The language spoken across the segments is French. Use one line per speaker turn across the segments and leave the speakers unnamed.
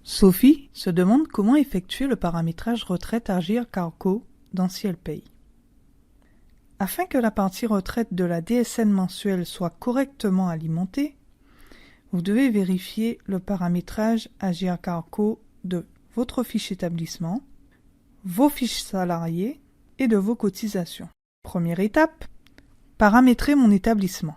Sophie se demande comment effectuer le paramétrage retraite Agir Carco dans Ciel Paye. Afin que la partie retraite de la DSN mensuelle soit correctement alimentée, vous devez vérifier le paramétrage Agir Carco de votre fiche établissement, vos fiches salariés et de vos cotisations. Première étape, paramétrer mon établissement.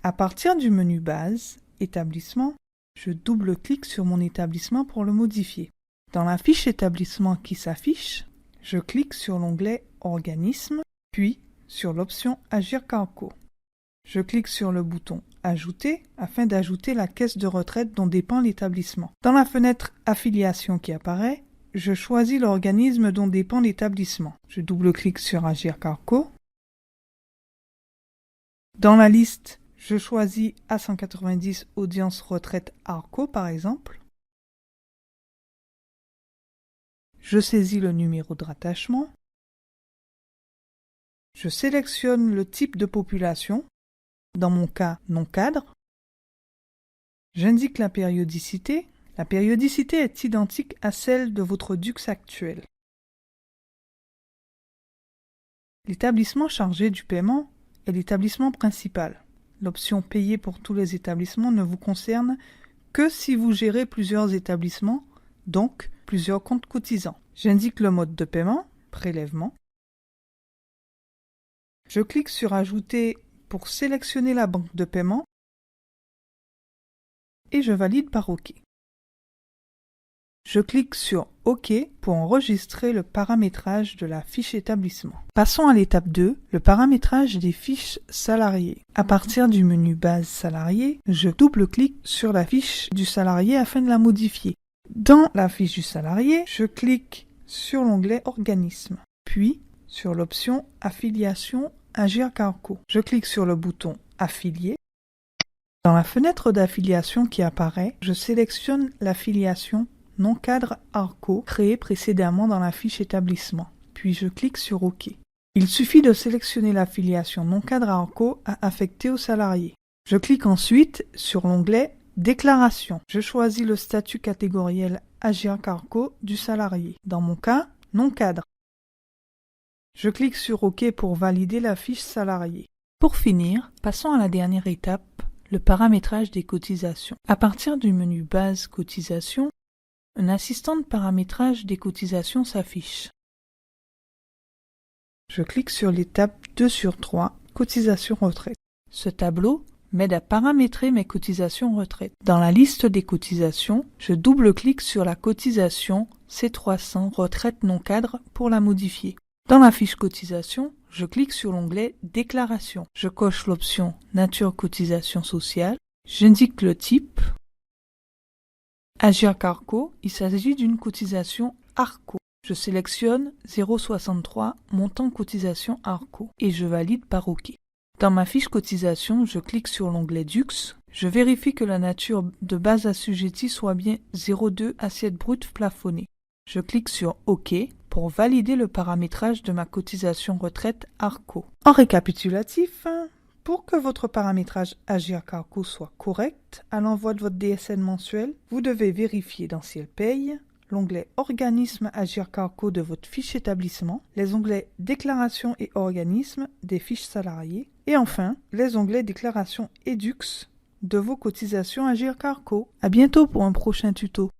À partir du menu Base, Établissement, je double-clique sur mon établissement pour le modifier. Dans la fiche établissement qui s'affiche, je clique sur l'onglet Organisme, puis sur l'option Agir Carco. Je clique sur le bouton Ajouter afin d'ajouter la caisse de retraite dont dépend l'établissement. Dans la fenêtre Affiliation qui apparaît, je choisis l'organisme dont dépend l'établissement. Je double-clique sur Agir Carco. Dans la liste, je choisis A190 Audience Retraite Arco par exemple. Je saisis le numéro de rattachement. Je sélectionne le type de population, dans mon cas non cadre. J'indique la périodicité. La périodicité est identique à celle de votre DUX actuel. L'établissement chargé du paiement est l'établissement principal. L'option Payer pour tous les établissements ne vous concerne que si vous gérez plusieurs établissements, donc plusieurs comptes cotisants. J'indique le mode de paiement, prélèvement. Je clique sur Ajouter pour sélectionner la banque de paiement et je valide par OK. Je clique sur OK pour enregistrer le paramétrage de la fiche établissement. Passons à l'étape 2, le paramétrage des fiches salariés. À partir du menu Base salarié, je double-clique sur la fiche du salarié afin de la modifier. Dans la fiche du salarié, je clique sur l'onglet Organisme, puis sur l'option Affiliation Agir Carco. Je clique sur le bouton Affilier. Dans la fenêtre d'affiliation qui apparaît, je sélectionne l'affiliation non cadre Arco créé précédemment dans la fiche établissement, puis je clique sur OK. Il suffit de sélectionner l'affiliation non cadre Arco à affecter au salarié. Je clique ensuite sur l'onglet Déclaration. Je choisis le statut catégoriel Agir Carco du salarié, dans mon cas non cadre. Je clique sur OK pour valider la fiche salarié. Pour finir, passons à la dernière étape, le paramétrage des cotisations. À partir du menu Base Cotisation, un assistant de paramétrage des cotisations s'affiche. Je clique sur l'étape 2 sur 3, Cotisation retraite. Ce tableau m'aide à paramétrer mes cotisations retraite. Dans la liste des cotisations, je double-clique sur la cotisation C300 retraite non cadre pour la modifier. Dans la fiche cotisation, je clique sur l'onglet Déclaration. Je coche l'option Nature cotisation sociale. J'indique le type. Agir Carco, il s'agit d'une cotisation Arco. Je sélectionne 0,63 montant cotisation Arco et je valide par OK. Dans ma fiche cotisation, je clique sur l'onglet DUX. Je vérifie que la nature de base assujettie soit bien 0,2 assiette brute plafonnée. Je clique sur OK pour valider le paramétrage de ma cotisation retraite Arco. En récapitulatif, pour que votre paramétrage Agir Carco soit correct à l'envoi de votre DSN mensuel, vous devez vérifier dans Ciel Paye l'onglet Organisme Agir Carco de votre fiche établissement, les onglets Déclaration et Organisme des fiches salariées, et enfin les onglets Déclaration et DUX de vos cotisations Agir Carco. À bientôt pour un prochain tuto.